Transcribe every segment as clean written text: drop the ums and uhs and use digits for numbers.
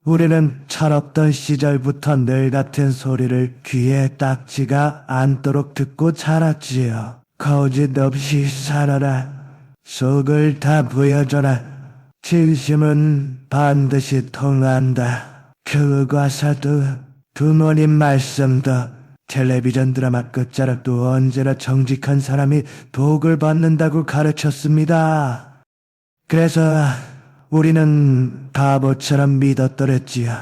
우리는 철없던 시절부터 늘 같은 소리를 귀에 딱지가 않도록 듣고 자랐지요. 거짓 없이 살아라. 속을 다 보여줘라. 진심은 반드시 통한다. 그 과사도 부모님 말씀도 텔레비전 드라마 끝자락도 언제나 정직한 사람이 복을 받는다고 가르쳤습니다. 그래서 우리는 바보처럼 믿었더랬지요.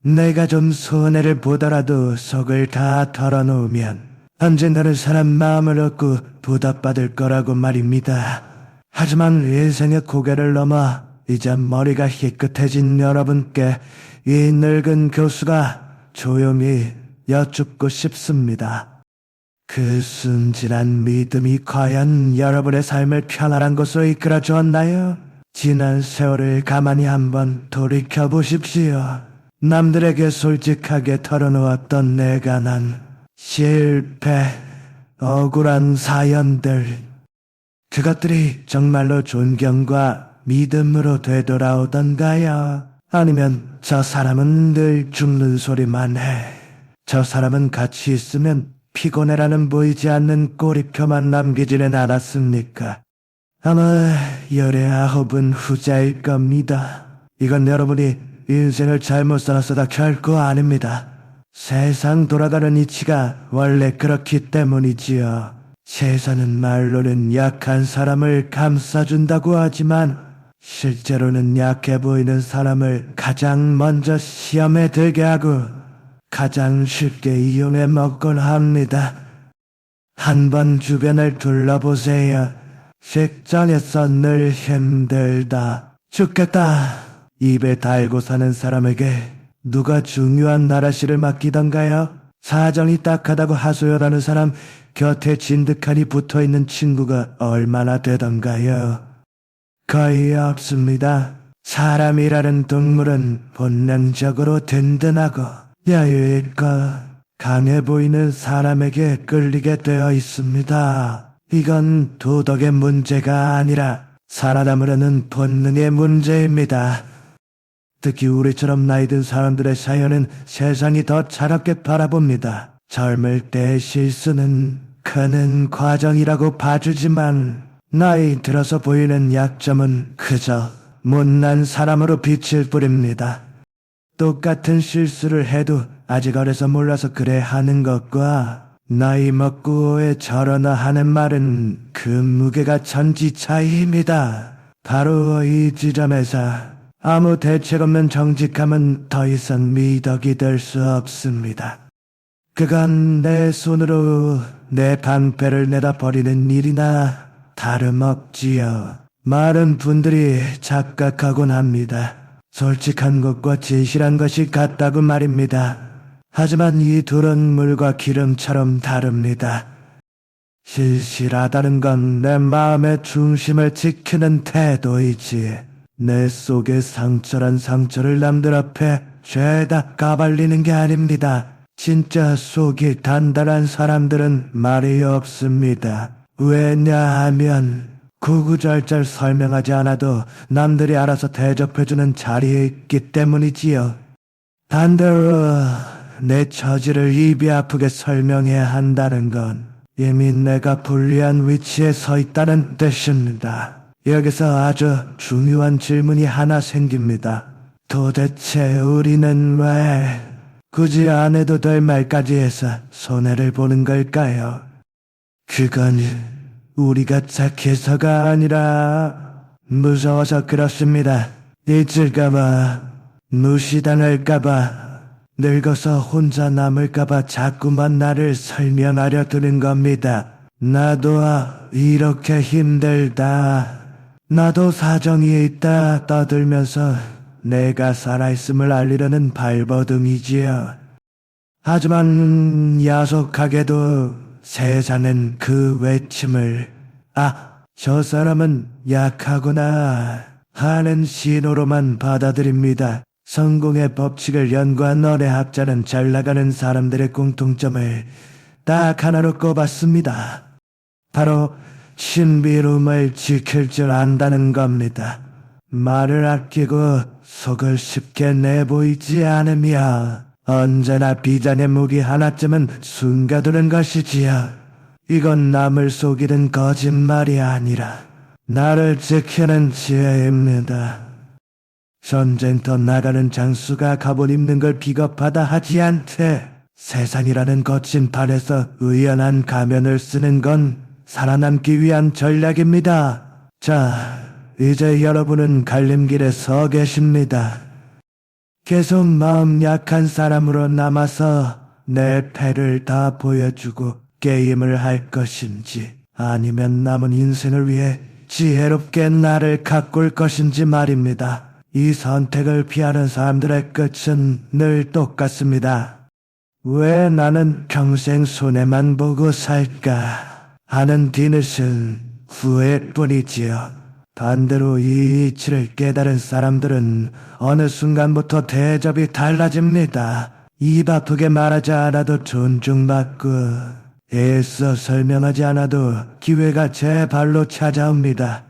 내가 좀 손해를 보더라도 속을 다 털어놓으면 언젠가는 사람 마음을 얻고 보답받을 거라고 말입니다. 하지만 인생의 고개를 넘어 이제 머리가 희끗해진 여러분께 이 늙은 교수가 조용히 여쭙고 싶습니다. 그 순진한 믿음이 과연 여러분의 삶을 편안한 곳으로 이끌어 주었나요? 지난 세월을 가만히 한번 돌이켜 보십시오. 남들에게 솔직하게 털어놓았던 내가난, 실패, 억울한 사연들, 그것들이 정말로 존경과 믿음으로 되돌아오던가요? 아니면 저 사람은 늘 죽는 소리만 해. 저 사람은 같이 있으면 피곤해라는 보이지 않는 꼬리표만 남기지는 않았습니까? 아마 19은 후자일 겁니다. 이건 여러분이 인생을 잘못 살아서다 결코 아닙니다. 세상 돌아가는 이치가 원래 그렇기 때문이지요. 세상은 말로는 약한 사람을 감싸준다고 하지만 실제로는 약해 보이는 사람을 가장 먼저 시험에 들게 하고 가장 쉽게 이용해 먹곤 합니다. 한번 주변을 둘러보세요. 식장에서 늘 힘들다, 죽겠다 입에 달고 사는 사람에게 누가 중요한 나라시를 맡기던가요? 사정이 딱하다고 하소연하는 사람 곁에 진득하니 붙어있는 친구가 얼마나 되던가요? 거의 없습니다. 사람이라는 동물은 본능적으로 든든하고 여유있고 강해 보이는 사람에게 끌리게 되어 있습니다. 이건 도덕의 문제가 아니라 살아남으려는 본능의 문제입니다. 특히 우리처럼 나이 든 사람들의 사연은 세상이 더 차갑게 바라봅니다. 젊을 때의 실수는 크는 과정이라고 봐주지만 나이 들어서 보이는 약점은 그저 못난 사람으로 빛을 뿌립니다. 똑같은 실수를 해도 아직 어려서 몰라서 그래 하는 것과 나이 먹고 왜 저러나 하는 말은 그 무게가 천지 차이입니다. 바로 이 지점에서 아무 대책 없는 정직함은 더 이상 미덕이 될 수 없습니다. 그건 내 손으로 내 방패를 내다 버리는 일이나 다름없지요. 많은 분들이 착각하곤 합니다. 솔직한 것과 진실한 것이 같다고 말입니다. 하지만 이 둘은 물과 기름처럼 다릅니다. 실실하다는 건 내 마음의 중심을 지키는 태도이지, 내 속에 상처란 상처를 남들 앞에 죄다 까발리는 게 아닙니다. 진짜 속이 단단한 사람들은 말이 없습니다. 왜냐하면 구구절절 설명하지 않아도 남들이 알아서 대접해주는 자리에 있기 때문이지요. 반대로 내 처지를 입이 아프게 설명해야 한다는 건 이미 내가 불리한 위치에 서 있다는 뜻입니다. 여기서 아주 중요한 질문이 하나 생깁니다. 도대체 우리는 왜 굳이 안 해도 될 말까지 해서 손해를 보는 걸까요? 그건 우리가 착해서가 아니라 무서워서 그렇습니다. 잊을까봐, 무시당할까봐, 늙어서 혼자 남을까봐 자꾸만 나를 설명하려 드는 겁니다. 나도 이렇게 힘들다, 나도 사정이 있다 떠들면서 내가 살아있음을 알리려는 발버둥이지요. 하지만 야속하게도 세상은 그 외침을 저 사람은 약하구나 하는 신호로만 받아들입니다. 성공의 법칙을 연구한 어뢰학자는 잘나가는 사람들의 공통점을 딱 하나로 꼽았습니다. 바로 신비로움을 지킬 줄 안다는 겁니다. 말을 아끼고 속을 쉽게 내보이지 않으며 언제나 비단의 무기 하나쯤은 숨겨두는 것이지요. 이건 남을 속이는 거짓말이 아니라 나를 지키는 지혜입니다. 전쟁터 나가는 장수가 갑옷 입는 걸 비겁하다 하지 않되 세상이라는 거친 판에서 의연한 가면을 쓰는 건 살아남기 위한 전략입니다. 자, 이제 여러분은 갈림길에 서 계십니다. 계속 마음 약한 사람으로 남아서 내 패를 다 보여주고 게임을 할 것인지 아니면 남은 인생을 위해 지혜롭게 나를 가꿀 것인지 말입니다. 이 선택을 피하는 사람들의 끝은 늘 똑같습니다. 왜 나는 평생 손해만 보고 살까 하는 뒤늦은 후회뿐이지요. 반대로 이 이치를 깨달은 사람들은 어느 순간부터 대접이 달라집니다. 입 아프게 말하지 않아도 존중받고 애써 설명하지 않아도 기회가 제 발로 찾아옵니다.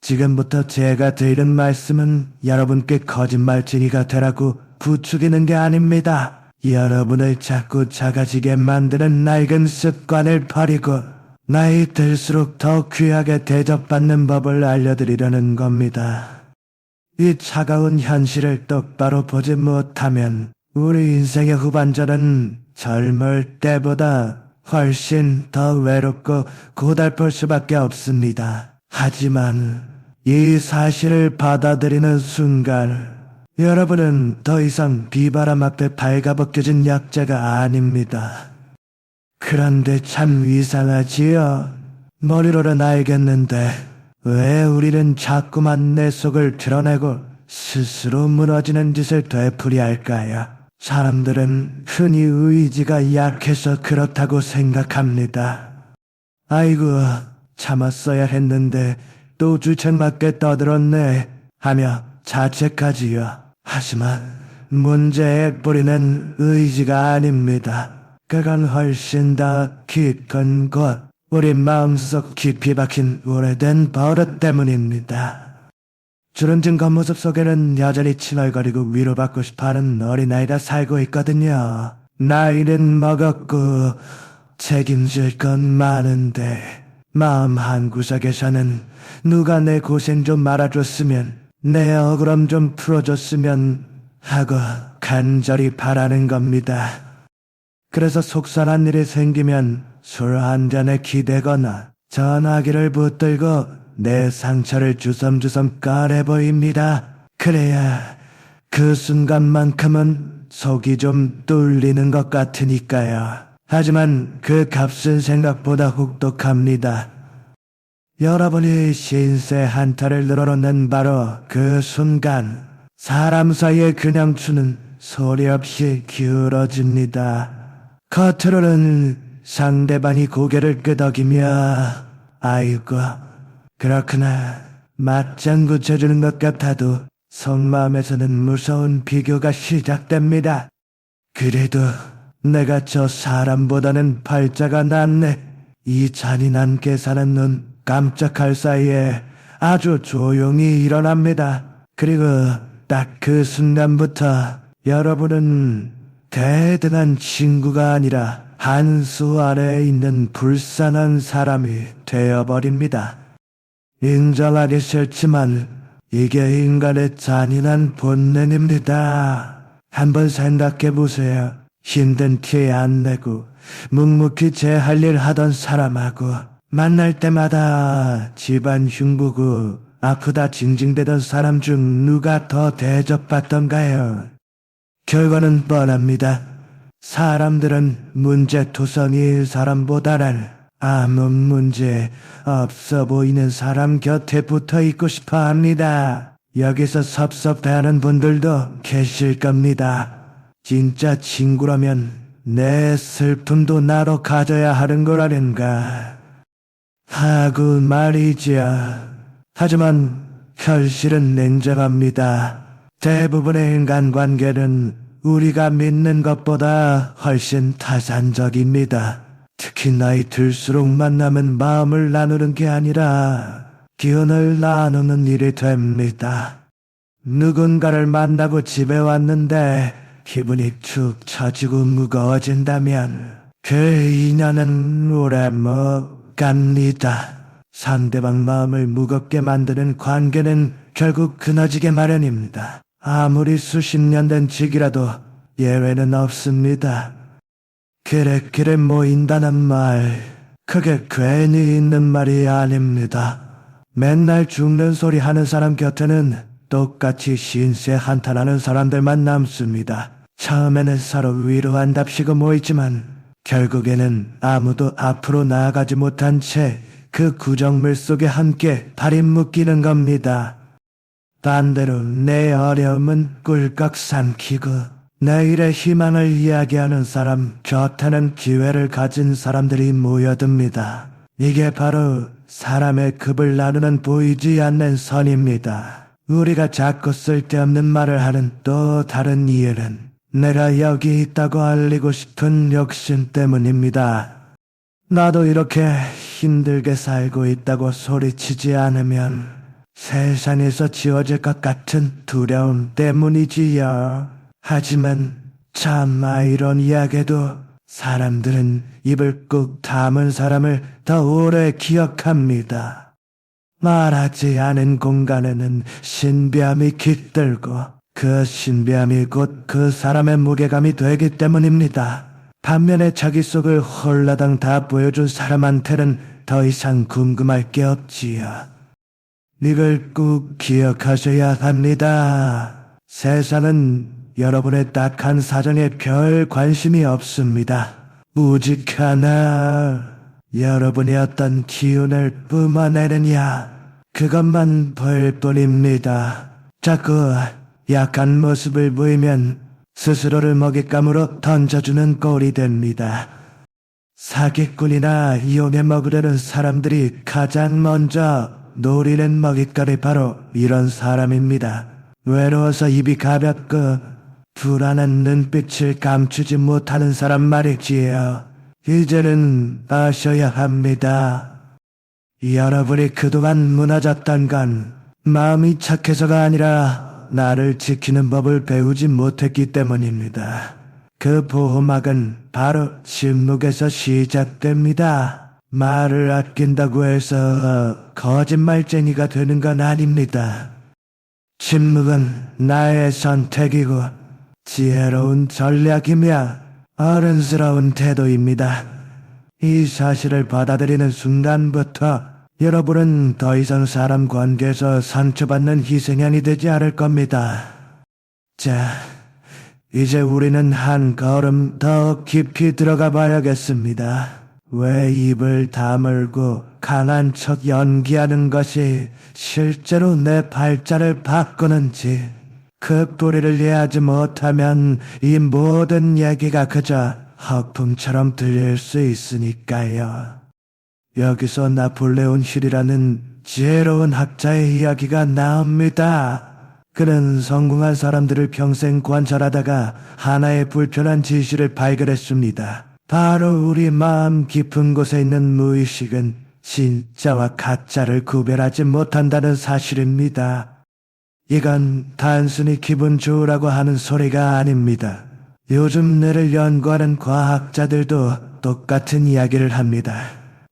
지금부터 제가 드리는 말씀은 여러분께 거짓말쟁이가 되라고 부추기는 게 아닙니다. 여러분을 자꾸 작아지게 만드는 낡은 습관을 버리고 나이 들수록 더 귀하게 대접받는 법을 알려드리려는 겁니다. 이 차가운 현실을 똑바로 보지 못하면 우리 인생의 후반전은 젊을 때보다 훨씬 더 외롭고 고달플 수밖에 없습니다. 하지만 이 사실을 받아들이는 순간 여러분은 더 이상 비바람 앞에 발가벗겨진 약자가 아닙니다. 그런데 참 이상하지요. 머리로는 알겠는데 왜 우리는 자꾸만 내 속을 드러내고 스스로 무너지는 짓을 되풀이할까요? 사람들은 흔히 의지가 약해서 그렇다고 생각합니다. 아이고, 참았어야 했는데 또 주책맞게 떠들었네 하며 자책하지요. 하지만 문제의 뿌리는 의지가 아닙니다. 그건 훨씬 더 깊은 곳, 우리 마음속 깊이 박힌 오래된 버릇 때문입니다. 주름진 겉모습 속에는 여전히 칭얼거리고 위로받고 싶어하는 어린아이가 살고 있거든요. 나이는 먹었고 책임질 건 많은데 마음 한구석에서는 누가 내 고생 좀 말아줬으면, 내 억울함 좀 풀어줬으면 하고 간절히 바라는 겁니다. 그래서 속상한 일이 생기면 술 한 잔에 기대거나 전화기를 붙들고 내 상처를 주섬주섬 꺼내 보입니다. 그래야 그 순간만큼은 속이 좀 뚫리는 것 같으니까요. 하지만 그 값은 생각보다 혹독합니다. 여러분이 신세 한타를 늘어놓는 바로 그 순간 사람 사이에 그냥 추는 소리 없이 기울어집니다. 겉으로는 상대방이 고개를 끄덕이며 아이고 그렇구나 맞장구 쳐주는 것 같아도 속마음에서는 무서운 비교가 시작됩니다. 그래도 내가 저 사람보다는 팔자가 낫네. 이 잔인한 계산은 눈 깜짝할 사이에 아주 조용히 일어납니다. 그리고 딱 그 순간부터 여러분은 대등한 친구가 아니라 한 수 아래에 있는 불쌍한 사람이 되어버립니다. 인정하기 싫지만 이게 인간의 잔인한 본능입니다. 한번 생각해보세요. 힘든 티 안 내고 묵묵히 제 할 일 하던 사람하고 만날 때마다 집안 흉보고 아프다 징징대던 사람 중 누가 더 대접받던가요? 결과는 뻔합니다. 사람들은 문제투성이인 사람보다는 아무 문제 없어 보이는 사람 곁에 붙어 있고 싶어 합니다. 여기서 섭섭해하는 분들도 계실 겁니다. 진짜 친구라면 내 슬픔도 나로 가져야 하는 거라는가 하고 말이지요. 하지만 현실은 냉정합니다. 대부분의 인간관계는 우리가 믿는 것보다 훨씬 타산적입니다. 특히 나이 들수록 만나면 마음을 나누는 게 아니라 기운을 나누는 일이 됩니다. 누군가를 만나고 집에 왔는데 기분이 축 처지고 무거워진다면 그 인연은 오래 못 갑니다. 상대방 마음을 무겁게 만드는 관계는 결국 끊어지게 마련입니다. 아무리 수십 년 된 직이라도 예외는 없습니다. 그래 모인다는 말, 그게 괜히 있는 말이 아닙니다. 맨날 죽는 소리 하는 사람 곁에는 똑같이 신세 한탄하는 사람들만 남습니다. 처음에는 서로 위로한답시고 모이지만 결국에는 아무도 앞으로 나아가지 못한 채 그 구정물 속에 함께 발이 묶이는 겁니다. 반대로 내 어려움은 꿀꺽 삼키고 내일의 희망을 이야기하는 사람, 곁에는 기회를 가진 사람들이 모여듭니다. 이게 바로 사람의 급을 나누는 보이지 않는 선입니다. 우리가 자꾸 쓸데없는 말을 하는 또 다른 이유는 내가 여기 있다고 알리고 싶은 욕심 때문입니다. 나도 이렇게 힘들게 살고 있다고 소리치지 않으면 세상에서 지워질 것 같은 두려움 때문이지요. 하지만 참 아이러니하게도 사람들은 입을 꾹 다문 사람을 더 오래 기억합니다. 말하지 않은 공간에는 신비함이 깃들고 그 신비함이 곧 그 사람의 무게감이 되기 때문입니다. 반면에 자기 속을 홀라당 다 보여준 사람한테는 더 이상 궁금할 게 없지요. 이걸 꼭 기억하셔야 합니다. 세상은 여러분의 딱한 사정에 별 관심이 없습니다. 오직 하나, 여러분이 어떤 기운을 뿜어내느냐, 그것만 볼 뿐입니다. 자꾸 약한 모습을 보이면 스스로를 먹잇감으로 던져주는 꼴이 됩니다. 사기꾼이나 이용해 먹으려는 사람들이 가장 먼저 노리는 먹잇감이 바로 이런 사람입니다. 외로워서 입이 가볍고 불안한 눈빛을 감추지 못하는 사람 말이지요. 이제는 아셔야 합니다. 여러분이 그동안 무너졌던 건 마음이 착해서가 아니라 나를 지키는 법을 배우지 못했기 때문입니다. 그 보호막은 바로 침묵에서 시작됩니다. 말을 아낀다고 해서 거짓말쟁이가 되는 건 아닙니다. 침묵은 나의 선택이고 지혜로운 전략이며 어른스러운 태도입니다. 이 사실을 받아들이는 순간부터 여러분은 더 이상 사람 관계에서 상처받는 희생양이 되지 않을 겁니다. 자, 이제 우리는 한 걸음 더 깊이 들어가 봐야겠습니다. 왜 입을 다물고 강한 척 연기하는 것이 실제로 내 발자를 바꾸는지, 그 뿌리를 이해하지 못하면 이 모든 얘기가 그저 허풍처럼 들릴 수 있으니까요. 여기서 나폴레온 힐이라는 지혜로운 학자의 이야기가 나옵니다. 그는 성공한 사람들을 평생 관찰하다가 하나의 불편한 진실을 발견했습니다. 바로 우리 마음 깊은 곳에 있는 무의식은 진짜와 가짜를 구별하지 못한다는 사실입니다. 이건 단순히 기분 좋으라고 하는 소리가 아닙니다. 요즘 뇌를 연구하는 과학자들도 똑같은 이야기를 합니다.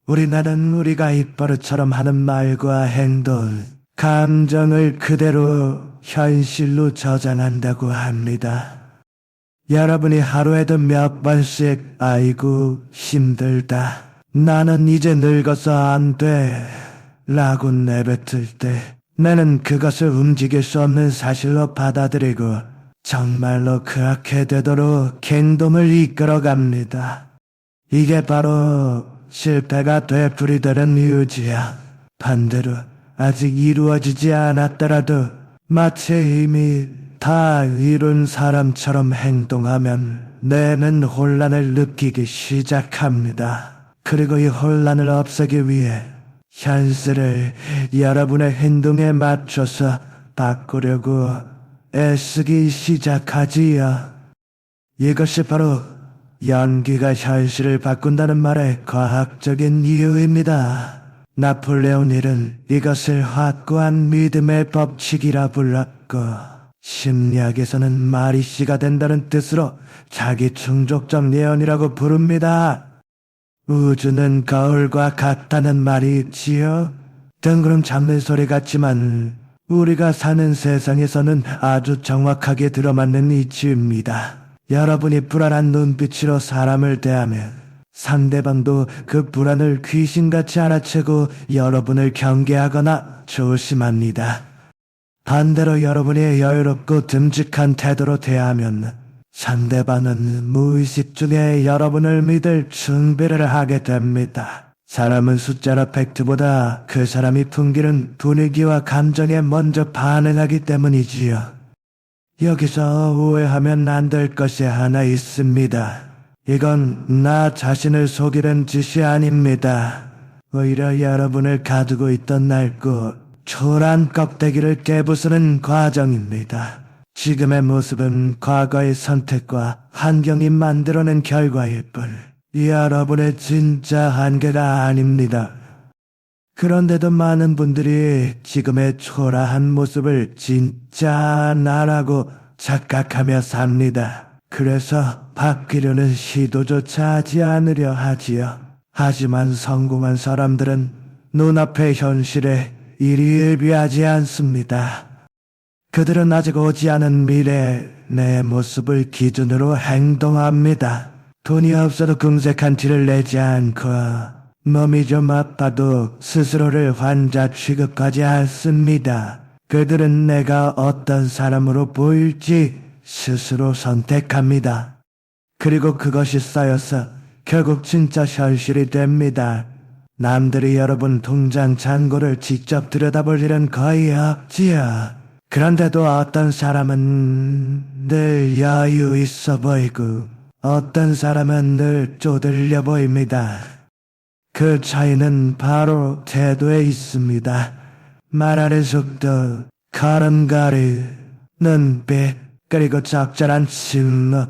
우리나라는 우리가 입버릇처럼 하는 말과 행동, 감정을 그대로 현실로 저장한다고 합니다. 여러분이 하루에도 몇 번씩 아이고 힘들다, 나는 이제 늙어서 안 돼 라고 내뱉을 때 나는 그것을 움직일 수 없는 사실로 받아들이고 정말로 그렇게 되도록 행동을 이끌어갑니다. 이게 바로 실패가 되풀이되는 이유지야. 반대로 아직 이루어지지 않았더라도 마치 이미 다 이룬 사람처럼 행동하면 뇌는 혼란을 느끼기 시작합니다. 그리고 이 혼란을 없애기 위해 현실을 여러분의 행동에 맞춰서 바꾸려고 애쓰기 시작하지요. 이것이 바로 연기가 현실을 바꾼다는 말의 과학적인 이유입니다. 나폴레온 힐은 이것을 확고한 믿음의 법칙이라 불렀고, 심리학에서는 말이 씨가 된다는 뜻으로 자기 충족적 예언이라고 부릅니다. 우주는 거울과 같다는 말이 있지요. 뜬구름 잡는 소리 같지만 우리가 사는 세상에서는 아주 정확하게 들어맞는 이치입니다. 여러분이 불안한 눈빛으로 사람을 대하면 상대방도 그 불안을 귀신같이 알아채고 여러분을 경계하거나 조심합니다. 반대로 여러분이 여유롭고 듬직한 태도로 대하면 상대방은 무의식 중에 여러분을 믿을 준비를 하게 됩니다. 사람은 숫자나 팩트보다 그 사람이 풍기는 분위기와 감정에 먼저 반응하기 때문이지요. 여기서 오해하면 안 될 것이 하나 있습니다. 이건 나 자신을 속이는 짓이 아닙니다. 오히려 여러분을 가두고 있던 낡고 초라한 껍데기를 깨부수는 과정입니다. 지금의 모습은 과거의 선택과 환경이 만들어낸 결과일 뿐, 여러분의 진짜 한계가 아닙니다. 그런데도 많은 분들이 지금의 초라한 모습을 진짜 나라고 착각하며 삽니다. 그래서 바뀌려는 시도조차 하지 않으려 하지요. 하지만 성공한 사람들은 눈앞의 현실에 일희일비하지 않습니다. 그들은 아직 오지 않은 미래의 내 모습을 기준으로 행동합니다. 돈이 없어도 궁색한 티를 내지 않고 몸이 좀 아파도 스스로를 환자 취급하지 않습니다. 그들은 내가 어떤 사람으로 보일지 스스로 선택합니다. 그리고 그것이 쌓여서 결국 진짜 현실이 됩니다. 남들이 여러분 통장 잔고를 직접 들여다볼 일은 거의 없지요. 그런데도 어떤 사람은 늘 여유 있어 보이고 어떤 사람은 늘 쪼들려 보입니다. 그 차이는 바로 태도에 있습니다. 말하는 속도, 걸음걸이, 눈빛, 그리고 적절한 침묵,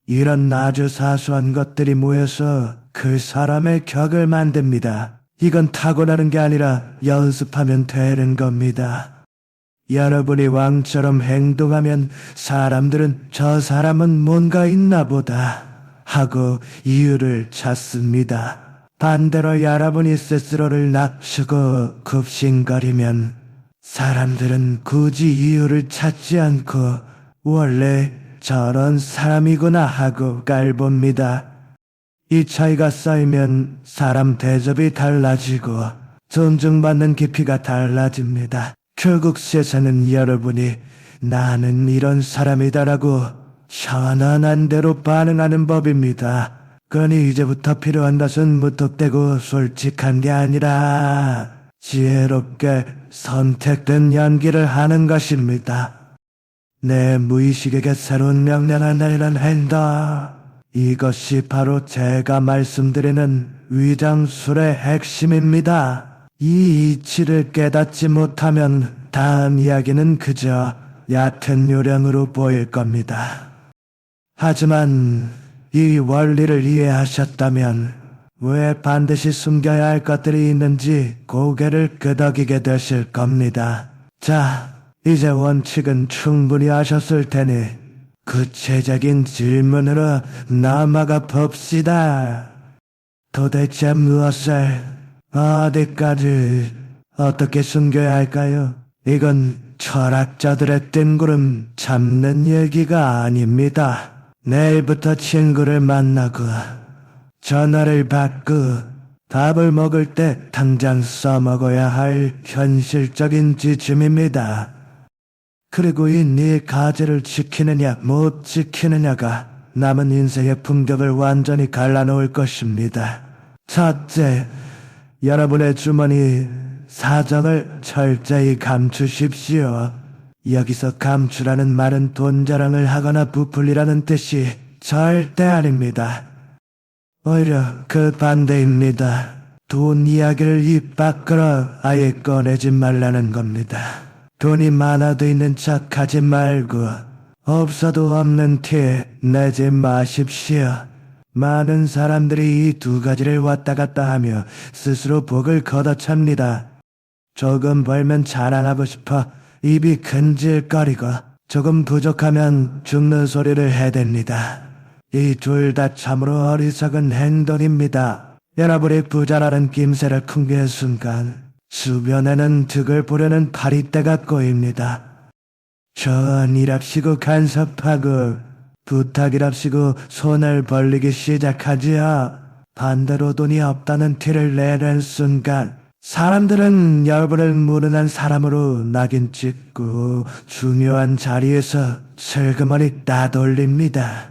이런 아주 사소한 것들이 모여서 그 사람의 격을 만듭니다. 이건 타고나는 게 아니라 연습하면 되는 겁니다. 여러분이 왕처럼 행동하면 사람들은 저 사람은 뭔가 있나 보다 하고 이유를 찾습니다. 반대로 여러분이 스스로를 낮추고 굽신거리면 사람들은 굳이 이유를 찾지 않고 원래 저런 사람이구나 하고 깔봅니다. 이 차이가 쌓이면 사람 대접이 달라지고 존중받는 깊이가 달라집니다. 결국 세상은 여러분이 나는 이런 사람이다라고 편안한 대로 반응하는 법입니다. 그러니 이제부터 필요한 것은 무턱대고 솔직한 게 아니라 지혜롭게 선택된 연기를 하는 것입니다. 내 무의식에게 새로운 명령을 내리는 행동, 이것이 바로 제가 말씀드리는 위장술의 핵심입니다. 이 이치를 깨닫지 못하면 다음 이야기는 그저 얕은 요령으로 보일 겁니다. 하지만 이 원리를 이해하셨다면 왜 반드시 숨겨야 할 것들이 있는지 고개를 끄덕이게 되실 겁니다. 자, 이제 원칙은 충분히 아셨을 테니 구체적인 질문으로 넘어가 봅시다. 도대체 무엇을, 어디까지, 어떻게 숨겨야 할까요? 이건 철학자들의 뜬구름 잡는 얘기가 아닙니다. 내일부터 친구를 만나고 전화를 받고 밥을 먹을 때 당장 써먹어야 할 현실적인 지침입니다. 그리고 이 네 가제를 지키느냐 못 지키느냐가 남은 인생의 품격을 완전히 갈라놓을 것입니다. 첫째, 여러분의 주머니 사정을 철저히 감추십시오. 여기서 감추라는 말은 돈 자랑을 하거나 부풀리라는 뜻이 절대 아닙니다. 오히려 그 반대입니다. 돈 이야기를 입 밖으로 아예 꺼내지 말라는 겁니다. 돈이 많아도 있는 척 하지 말고 없어도 없는 티 내지 마십시오. 많은 사람들이 이 두 가지를 왔다 갔다 하며 스스로 복을 걷어찹니다. 조금 벌면 자랑하고 싶어 입이 근질거리고 조금 부족하면 죽는 소리를 해댑니다. 이 둘 다 참으로 어리석은 행동입니다. 여러분이 부자라는 낌새를 풍기는 순간 주변에는 득을 보려는 파리떼가 꼬입니다. 전이랍시고 간섭하고 부탁이랍시고 손을 벌리기 시작하지요. 반대로 돈이 없다는 티를 내는 순간 사람들은 여러분을 무능한 사람으로 낙인 찍고 중요한 자리에서 슬그머니 따돌립니다.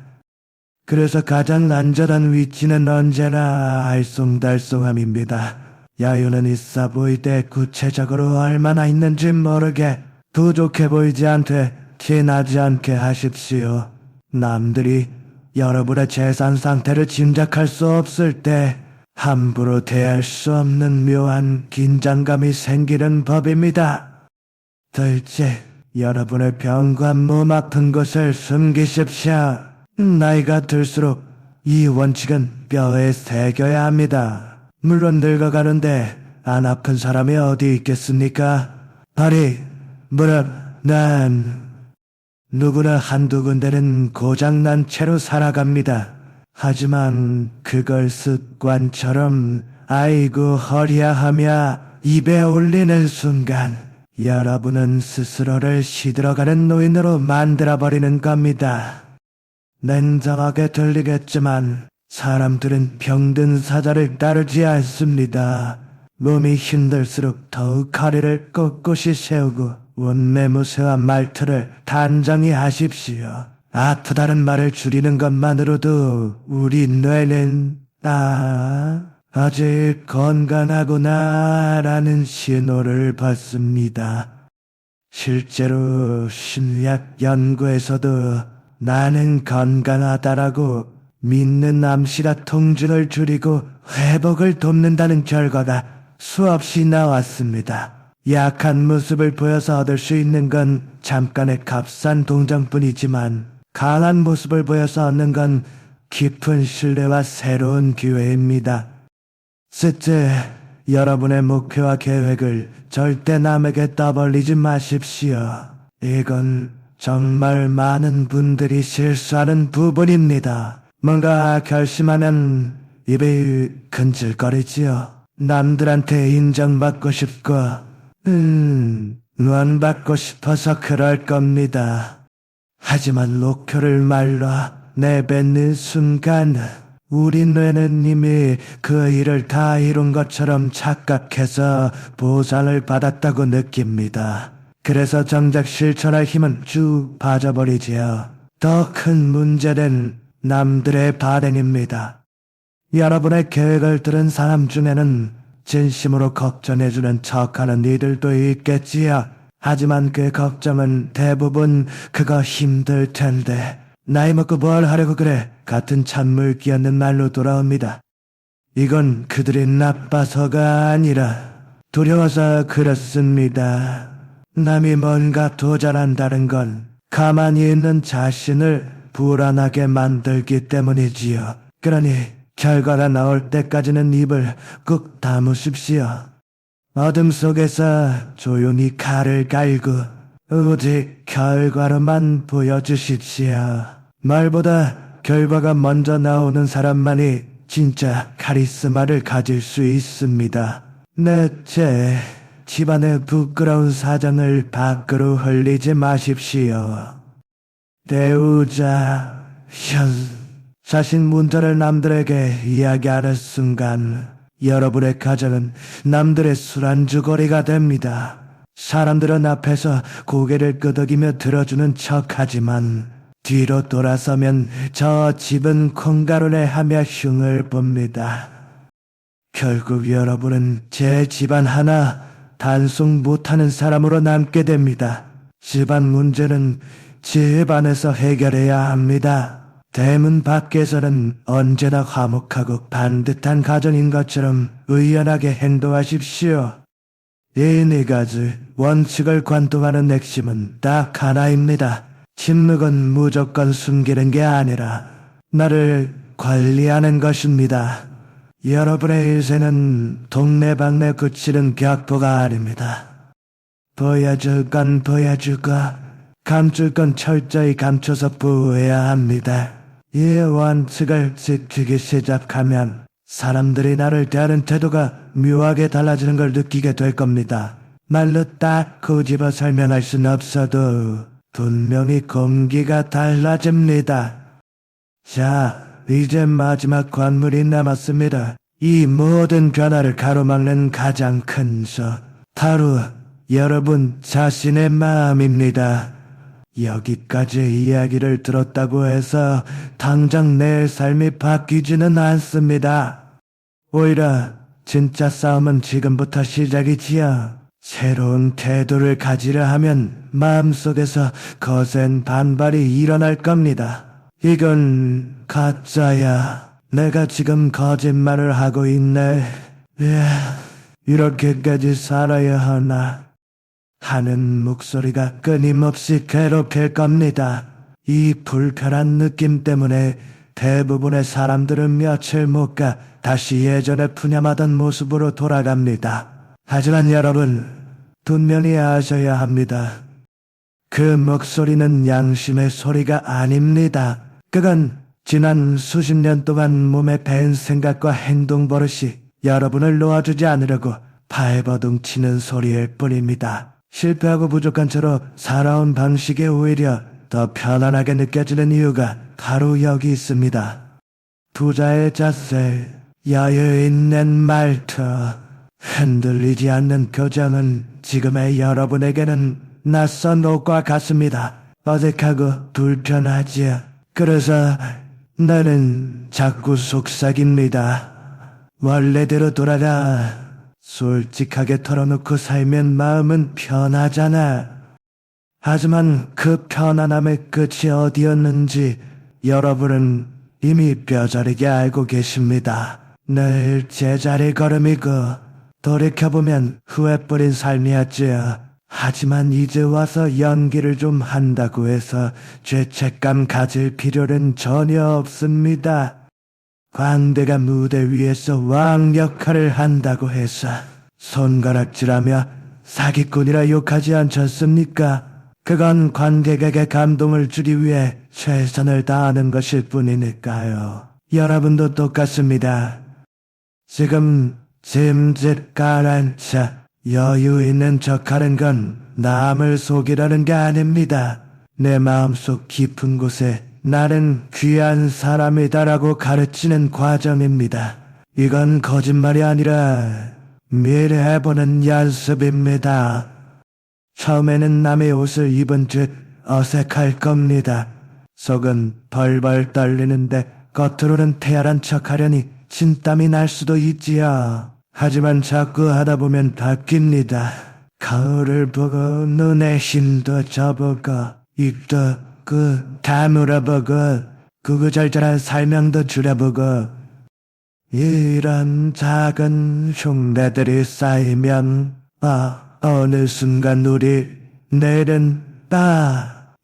그래서 가장 안전한 위치는 언제나 알쏭달쏭함입니다. 여유는 있어 보이되 구체적으로 얼마나 있는지 모르게 부족해 보이지 않되 티나지 않게 하십시오. 남들이 여러분의 재산 상태를 짐작할 수 없을 때 함부로 대할 수 없는 묘한 긴장감이 생기는 법입니다. 둘째, 여러분의 병과 몸 아픈 것을 숨기십시오. 나이가 들수록 이 원칙은 뼈에 새겨야 합니다. 물론 늙어가는데 안 아픈 사람이 어디 있겠습니까? 다리, 무릎, 난 누구나 한두 군데는 고장난 채로 살아갑니다. 하지만 그걸 습관처럼 아이고 허리야 하며 입에 올리는 순간 여러분은 스스로를 시들어가는 노인으로 만들어버리는 겁니다. 냉정하게 들리겠지만 사람들은 병든 사자를 따르지 않습니다. 몸이 힘들수록 더욱 허리를 꼿꼿이 세우고 원매무새한 말투를 단정히 하십시오. 아프다는 말을 줄이는 것만으로도 우리 뇌는 아직 건강하구나 라는 신호를 받습니다. 실제로 심리학 연구에서도 나는 건강하다라고 믿는 암시라 통증을 줄이고 회복을 돕는다는 결과가 수없이 나왔습니다. 약한 모습을 보여서 얻을 수 있는 건 잠깐의 값싼 동정뿐이지만 강한 모습을 보여서 얻는 건 깊은 신뢰와 새로운 기회입니다. 셋째, 여러분의 목표와 계획을 절대 남에게 떠벌리지 마십시오. 이건 정말 많은 분들이 실수하는 부분입니다. 뭔가 결심하면 입이 근질거리지요. 남들한테 인정받고 싶고 응원받고 싶어서 그럴 겁니다. 하지만 목표를 말로 내뱉는 순간 우리 뇌는 이미 그 일을 다 이룬 것처럼 착각해서 보상을 받았다고 느낍니다. 그래서 정작 실천할 힘은 쭉 빠져버리지요. 더 큰 문제는 남들의 반응입니다. 여러분의 계획을 들은 사람 중에는 진심으로 걱정해주는 척하는 이들도 있겠지요. 하지만 그 걱정은 대부분 그거 힘들 텐데 나이 먹고 뭘 하려고 그래 같은 찬물 끼얹는 말로 돌아옵니다. 이건 그들이 나빠서가 아니라 두려워서 그렇습니다. 남이 뭔가 도전한다는 건 가만히 있는 자신을 불안하게 만들기 때문이지요. 그러니 결과가 나올 때까지는 입을 꾹 다무십시오. 어둠 속에서 조용히 칼을 갈고 오직 결과로만 보여주십시오. 말보다 결과가 먼저 나오는 사람만이 진짜 카리스마를 가질 수 있습니다. 넷째, 집안의 부끄러운 사정을 밖으로 흘리지 마십시오. 배우자, 자신 문제를 남들에게 이야기하는 순간 여러분의 가정은 남들의 술안주거리가 됩니다. 사람들은 앞에서 고개를 끄덕이며 들어주는 척하지만 뒤로 돌아서면 저 집은 콩가루네 하며 흉을 봅니다. 결국 여러분은 제 집안 하나 단속 못하는 사람으로 남게 됩니다. 집안 문제는 집 안에서 해결해야 합니다. 대문 밖에서는 언제나 화목하고 반듯한 가정인 것처럼 의연하게 행동하십시오. 이 네 가지 원칙을 관통하는 핵심은 딱 하나입니다. 침묵은 무조건 숨기는 게 아니라 나를 관리하는 것입니다. 여러분의 일생은 동네방네 그치는 격포가 아닙니다. 보여줄 건 보여주고 감출 건 철저히 감춰서 보호해야 합니다. 이 원칙을 지키기 시작하면 사람들이 나를 대하는 태도가 묘하게 달라지는 걸 느끼게 될 겁니다. 말로 딱 꼬집어 설명할 순 없어도 분명히 공기가 달라집니다. 자, 이제 마지막 관문이 남았습니다. 이 모든 변화를 가로막는 가장 큰 소, 바로 여러분 자신의 마음입니다. 여기까지 이야기를 들었다고 해서 당장 내 삶이 바뀌지는 않습니다. 오히려 진짜 싸움은 지금부터 시작이지요. 새로운 태도를 가지려 하면 마음속에서 거센 반발이 일어날 겁니다. 이건 가짜야. 내가 지금 거짓말을 하고 있네. 이렇게까지 살아야 하나? 하는 목소리가 끊임없이 괴롭힐 겁니다. 이 불편한 느낌 때문에 대부분의 사람들은 며칠 못 가 다시 예전에 푸념하던 모습으로 돌아갑니다. 하지만 여러분, 분명히 아셔야 합니다. 그 목소리는 양심의 소리가 아닙니다. 그건 지난 수십 년 동안 몸에 밴 생각과 행동 버릇이 여러분을 놓아주지 않으려고 발버둥 치는 소리일 뿐입니다. 실패하고 부족한 채로 살아온 방식이 오히려 더 편안하게 느껴지는 이유가 바로 여기 있습니다. 부자의 자세, 여유 있는 말투, 흔들리지 않는 표정은 지금의 여러분에게는 낯선 옷과 같습니다. 어색하고 불편하지요. 그래서 나는 자꾸 속삭입니다. 원래대로 돌아라. 솔직하게 털어놓고 살면 마음은 편하잖아. 하지만 그 편안함의 끝이 어디였는지 여러분은 이미 뼈저리게 알고 계십니다. 늘 제자리 걸음이고 돌이켜보면 후회뿌린 삶이었지요. 하지만 이제 와서 연기를 좀 한다고 해서 죄책감 가질 필요는 전혀 없습니다. 광대가 무대 위에서 왕 역할을 한다고 해서 손가락질하며 사기꾼이라 욕하지 않겠습니까? 그건 관객에게 감동을 주기 위해 최선을 다하는 것일 뿐이니까요. 여러분도 똑같습니다. 지금 짐짓 가라앉아 여유 있는 척하는 건 남을 속이라는 게 아닙니다. 내 마음속 깊은 곳에 나는 귀한 사람이다라고 가르치는 과정입니다. 이건 거짓말이 아니라 미리 해보는 연습입니다. 처음에는 남의 옷을 입은 듯 어색할 겁니다. 속은 벌벌 떨리는데 겉으로는 태연한 척하려니 진땀이 날 수도 있지요. 하지만 자꾸 하다 보면 바뀝니다. 거울을 보고 눈에 힘도 줘보고 입도 다물어보고 구구절절한 설명도 줄여보고 이런 작은 흉내들이 쌓이면 어느 순간 우리 내일은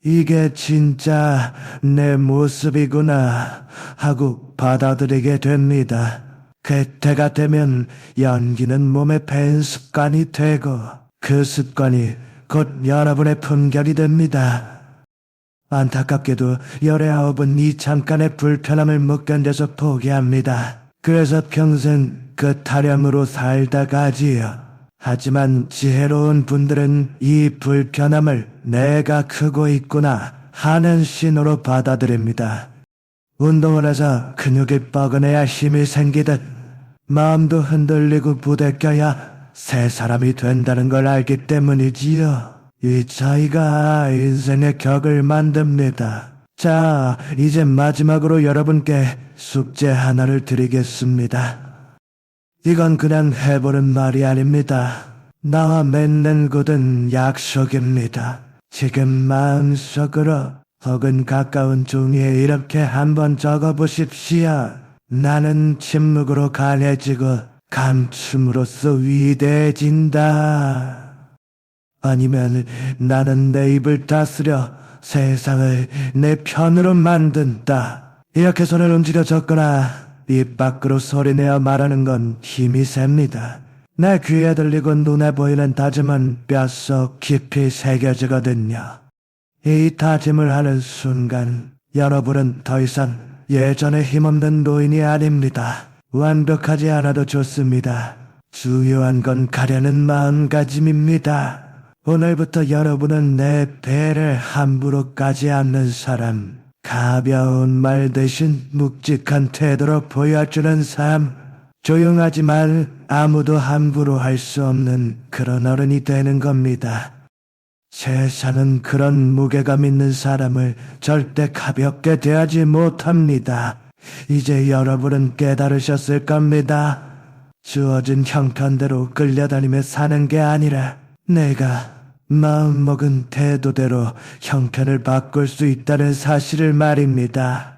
이게 진짜 내 모습이구나 하고 받아들이게 됩니다. 그때가 되면 연기는 몸에 밴 습관이 되고 그 습관이 곧 여러분의 품격이 됩니다. 안타깝게도 19은 이 잠깐의 불편함을 못 견뎌서 포기합니다. 그래서 평생 그 타령으로 살다가지요. 하지만 지혜로운 분들은 이 불편함을 내가 크고 있구나 하는 신호로 받아들입니다. 운동을 해서 근육이 뻐근해야 힘이 생기듯 마음도 흔들리고 부대껴야 새 사람이 된다는 걸 알기 때문이지요. 이 차이가 인생의 격을 만듭니다. 자, 이제 마지막으로 여러분께 숙제 하나를 드리겠습니다. 이건 그냥 해보는 말이 아닙니다. 나와 맺는 굳은 약속입니다. 지금 마음속으로 혹은 가까운 종이에 이렇게 한번 적어보십시오. 나는 침묵으로 강해지고 감춤으로써 위대해진다. 아니면 나는 내 입을 다스려 세상을 내 편으로 만든다. 이렇게 손을 움직여줬거나 입 밖으로 소리내어 말하는 건 힘이 셉니다. 내 귀에 들리고 눈에 보이는 다짐은 뼛속 깊이 새겨지거든요. 이 다짐을 하는 순간 여러분은 더 이상 예전에 힘없는 노인이 아닙니다. 완벽하지 않아도 좋습니다. 중요한 건 가려는 마음가짐입니다. 오늘부터 여러분은 내 배를 함부로 까지 않는 사람, 가벼운 말 대신 묵직한 태도로 보여주는 삶, 조용하지만 아무도 함부로 할 수 없는 그런 어른이 되는 겁니다. 세상은 그런 무게감 있는 사람을 절대 가볍게 대하지 못합니다. 이제 여러분은 깨달으셨을 겁니다. 주어진 형편대로 끌려다니며 사는 게 아니라 내가 마음먹은 태도대로 형편을 바꿀 수 있다는 사실을 말입니다.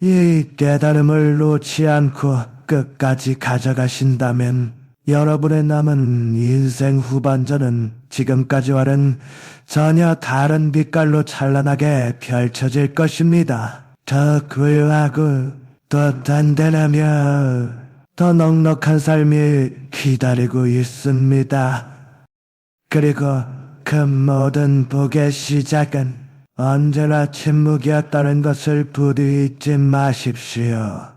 이 깨달음을 놓지 않고 끝까지 가져가신다면 여러분의 남은 인생 후반전은 지금까지와는 전혀 다른 빛깔로 찬란하게 펼쳐질 것입니다. 더 고요하고 더 단단하며 더 넉넉한 삶이 기다리고 있습니다. 그리고 그 모든 복의 시작은 언제나 침묵이었다는 것을 부디 잊지 마십시오.